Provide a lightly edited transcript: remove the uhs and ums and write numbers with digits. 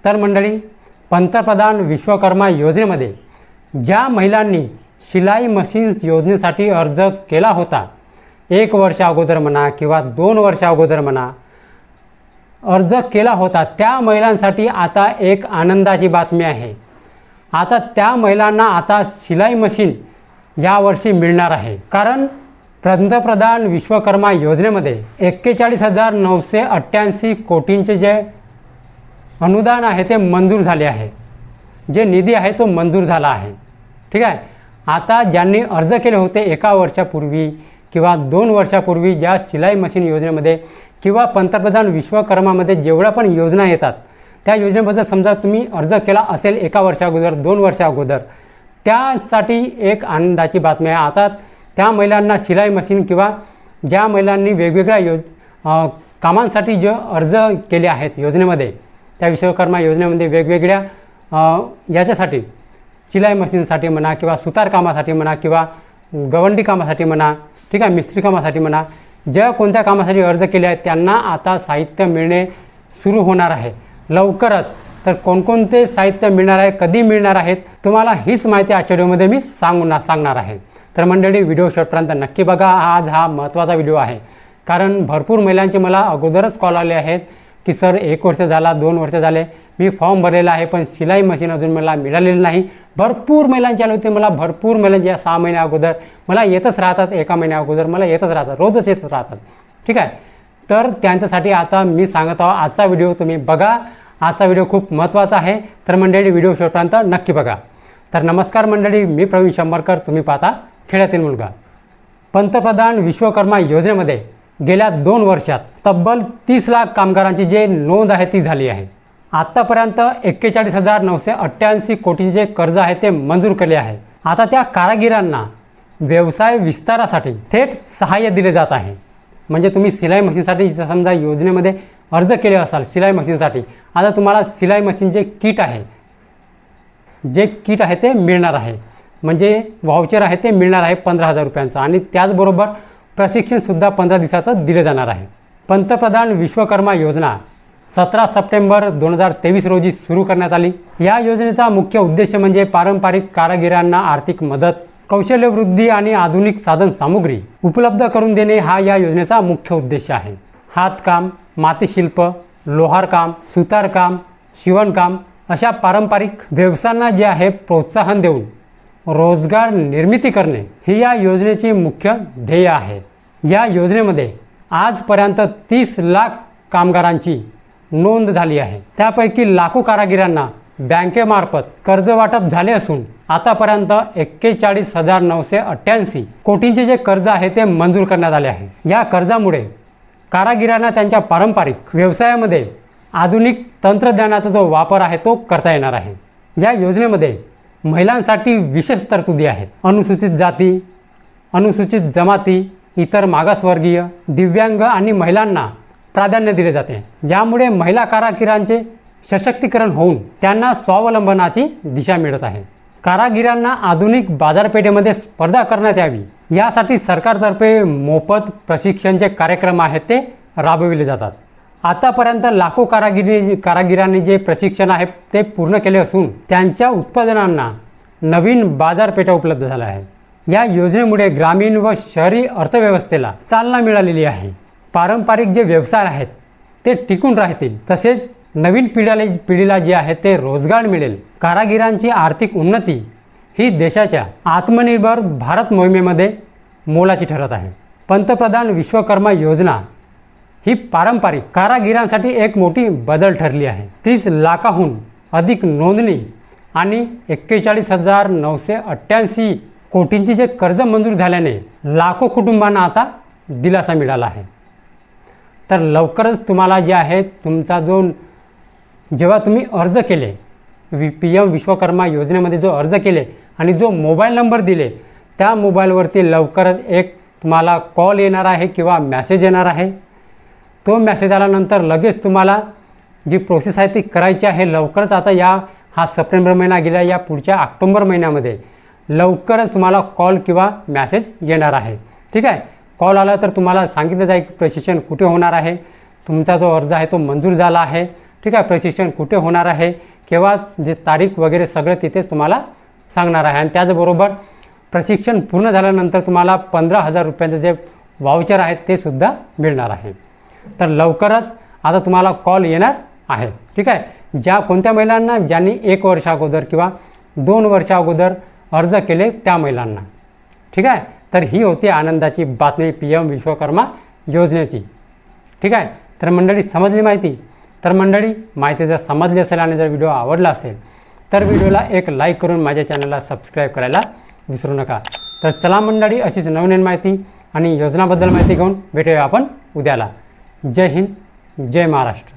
तर मंडळी, पंतप्रधान विश्वकर्मा योजनेमध्ये ज्या महिलांनी शिलाई मशीन्स योजनेसाठी अर्ज केला होता, 1 वर्ष अगोदर म्हणा किंवा 2 वर्ष अगोदर म्हणा, अर्ज केला होता, त्या महिलांसाठी आता एक आनंदाची बातमी आहे। आता त्या महिलांना आता शिलाई मशीन यावर्षी मिळणार आहे। कारण पंतप्रधान विश्वकर्मा योजनेमध्ये 41,988 कोटींचे जे अनुदान आहे ते मंजूर झाले आहे, जे निधी आहे तो मंजूर झाला आहे। ठीक आहे। आता ज्यांनी अर्ज केले होते 1 वर्षापूर्वी किंवा 2 वर्षापूर्वी ज्या शिलाई मशीन योजनेमध्ये किंवा पंतप्रधान विश्वकर्मामध्ये जेवढ्या पण योजना येतात त्या योजनेबद्दल समजा तुम्ही अर्ज केला असेल 1 वर्षा अगोदर 2 वर्षा अगोदर, त्यासाठी एक आनंदाची बातमी आहे। आता त्या महिलांना शिलाई मशीन किंवा ज्या महिलांनी वेगवेगळ्या कामांसाठी जे अर्ज केले आहेत योजनेमध्ये, त्या विश्वकर्मा योजनेमध्ये वेगवेगळ्या याच्यासाठी शिलाई मशीनसाठी म्हणा किंवा सुतार कामासाठी म्हणा किंवा गवंडी कामासाठी म्हणा, ठीक आहे, मिस्त्री कामासाठी म्हणा, ज्या कोणत्या कामासाठी अर्ज केले आहेत त्यांना आता साहित्य मिळणे सुरू होणार आहे लवकरच। तर कोणकोणते साहित्य मिळणार आहे, कधी मिळणार आहेत, तुम्हाला हीच माहिती आजच्या व्हिडिओमध्ये मी सांगणार आहे। तर मंडळी, व्हिडिओ शेवटपर्यंत नक्की बघा। आज हा महत्त्वाचा व्हिडिओ आहे, कारण भरपूर महिलांचे मला अगोदरच कॉल आले आहेत की सर 1 वर्ष झाला, 2 वर्ष झाले, मी फॉर्म भरलेला आहे पण शिलाई मशीन अजून मला मिळालेली नाही। भरपूर महिलांचे आले होते मला, भरपूर महिलांचे 6 महिन्या अगोदर मला येतच राहतात, 1 महिन्या अगोदर मला येतच राहतात, रोजच येतच राहतात। ठीक आहे। तर त्यांच्यासाठी आता मी सांगत आहो, आजचा व्हिडिओ तुम्ही बघा। आजचा व्हिडिओ खूप महत्त्वाचा आहे, तर मंडळी व्हिडिओ शेवटपर्यंत नक्की बघा। तर नमस्कार मंडळी, मी प्रवीण शंभरकर, तुम्ही पाहता खेड्यातील मुलगा। पंतप्रधान विश्वकर्मा योजनेमध्ये गेल्या 2 वर्षात तब्बल 30 लाख कामगारांची जे नोंद आहे ती झाली आहे। आत्तापर्यंत 41,988 कोटींचे कर्ज आहे ते मंजूर केले आहे। आता त्या कारागिरांना व्यवसाय विस्तारासाठी थेट सहाय्य दिले जात आहे। म्हणजे तुम्ही शिलाई मशीनसाठी समजा योजनेमध्ये अर्ज केले असाल शिलाई मशीनसाठी, आता तुम्हाला शिलाई मशीनचे किट आहे, जे किट आहे ते मिळणार आहे, म्हणजे व्हाउचर आहे ते मिळणार आहे 15,000 रुपयांचं, आणि त्याचबरोबर प्रशिक्षणसुद्धा 15 दिवसाचं दिले जाणार आहे। पंतप्रधान विश्वकर्मा योजना 17 सप्टेंबर 2023 रोजी सुरू करण्यात आली। या योजनेचा मुख्य उद्देश म्हणजे पारंपरिक कारागिरांना आर्थिक मदत, कौशल्यवृद्धी आणि आधुनिक साधनसामुग्री उपलब्ध करून देणे हा या योजनेचा मुख्य उद्देश आहे। हातकाम, मातीशिल्प, लोहारकाम, सुतारकाम, शिवणकाम अशा पारंपरिक व्यवसायांना जे आहे प्रोत्साहन देऊन रोजगार निर्मिती करणे ही या योजनेची मुख्य ध्येय आहे। या योजनेमध्ये आजपर्यंत 30 लाख कामगारांची नोंद झाली आहे। त्यापैकी लाखो कारागिरांना बँकेमार्फत कर्ज वाटप झाले असून आतापर्यंत 41,988 कोटींचे जे कर्ज आहे ते मंजूर करण्यात आले आहे। या कर्जामुळे कारागिरांना त्यांच्या पारंपरिक व्यवसायामध्ये आधुनिक तंत्रज्ञानाचा जो वापर आहे तो करता येणार आहे। या योजनेमध्ये महिलांसाठी विशेष तरतुदी आहेत। अनुसूचित जाती, अनुसूचित जमाती, इतर मागासवर्गीय, दिव्यांग आणि महिलांना प्राधान्य दिले जाते। यामुळे महिला कारागिरांचे सशक्तीकरण होऊन त्यांना स्वावलंबनाची दिशा मिळत आहे। कारागिरांना आधुनिक बाजारपेठेमध्ये स्पर्धा करण्यात यावी यासाठी सरकारतर्फे मोफत प्रशिक्षणचे कार्यक्रम आहेत ते राबविले जातात। आतापर्यंत लाखो कारागिरांनी जे प्रशिक्षण आहे ते पूर्ण केले असून त्यांच्या उत्पादनांना नवीन बाजारपेठा उपलब्ध झाल्या आहे। या योजनेमुळे ग्रामीण व शहरी अर्थव्यवस्थेला चालना मिळालेली आहे। पारंपरिक जे व्यवसाय आहेत ते टिकून राहतील, तसेच नवीन पिढीला जे आहे ते रोजगार मिळेल। कारागिरांची आर्थिक उन्नती ही देशाच्या आत्मनिर्भर भारत मोहिमेमध्ये मोलाची ठरत आहे। पंतप्रधान विश्वकर्मा योजना ही पारंपरिक कारागिरांसाठी एक मोठी बदल ठरली आहे। 30 लाखाहून अधिक नोंदणी आणि 41,988 कोटींचे जे कर्ज मंजूर झाल्याने लाखो कुटुंबांना आता दिलासा मिळाला आहे। तर लवकरच तुम्हाला जे आहे तुमचा जो जेव्हा तुम्ही अर्ज केले PM विश्वकर्मा योजनेमध्ये जो अर्ज केले आणि जो मोबाईल नंबर दिले त्या मोबाईलवरती लवकरच एक तुम्हाला कॉल येणार आहे किंवा मेसेज येणार आहे। तो मेसेज आल्यानंतर लगेच तुम्हाला जी प्रोसेस आहे ती करायची आहे। लवकरच आता हा सप्टेंबर महिना गेला, या पुढच्या ऑक्टोबर महिन्यामध्ये लवकरच तुम्हाला कॉल किंवा मेसेज येणार आहे। ठीक आहे। कॉल आला तर तुम्हाला सांगितलं जाईल की प्रशिक्षण कुठे होणार आहे, तुमचा जो अर्ज आहे तो मंजूर झाला आहे, ठीक आहे. प्रशिक्षण कुठे होणार आहे, केव्हा, जे तारीख वगैरे सगळं तिथेच तुम्हाला सांगणार आहे. आणि त्याचबरोबर प्रशिक्षण पूर्ण झाल्यानंतर तुम्हाला 15,000 रुपयांचं जे वाउचर आहे ते सुद्धा मिळणार आहे. तर लवकरच आता तुम्हाला कॉल येणार आहे. ठीक आहे. ज्या कोणत्या महिलांना ज्यांनी 1 वर्षा अगोदर किंवा 2 वर्षा अगोदर अर्ज केले त्या महिलांना. ठीक आहे. तर ही होती आनंदाची बातमी PM विश्वकर्मा योजनेची. ठीक आहे. तर मंडळी समजली माहिती. तर मंडळी माहिती जर समजली असेल आणि जर व्हिडिओ आवडला असेल तर व्हिडिओला एक लाईक करून माझ्या चॅनलला सबस्क्राईब करायला विसरू नका. तर चला मंडळी, अशीच नवनवीन माहिती आणि योजनाबद्दल माहिती घेऊन भेटूया आपण उद्याला. जय हिंद, जय महाराष्ट्र.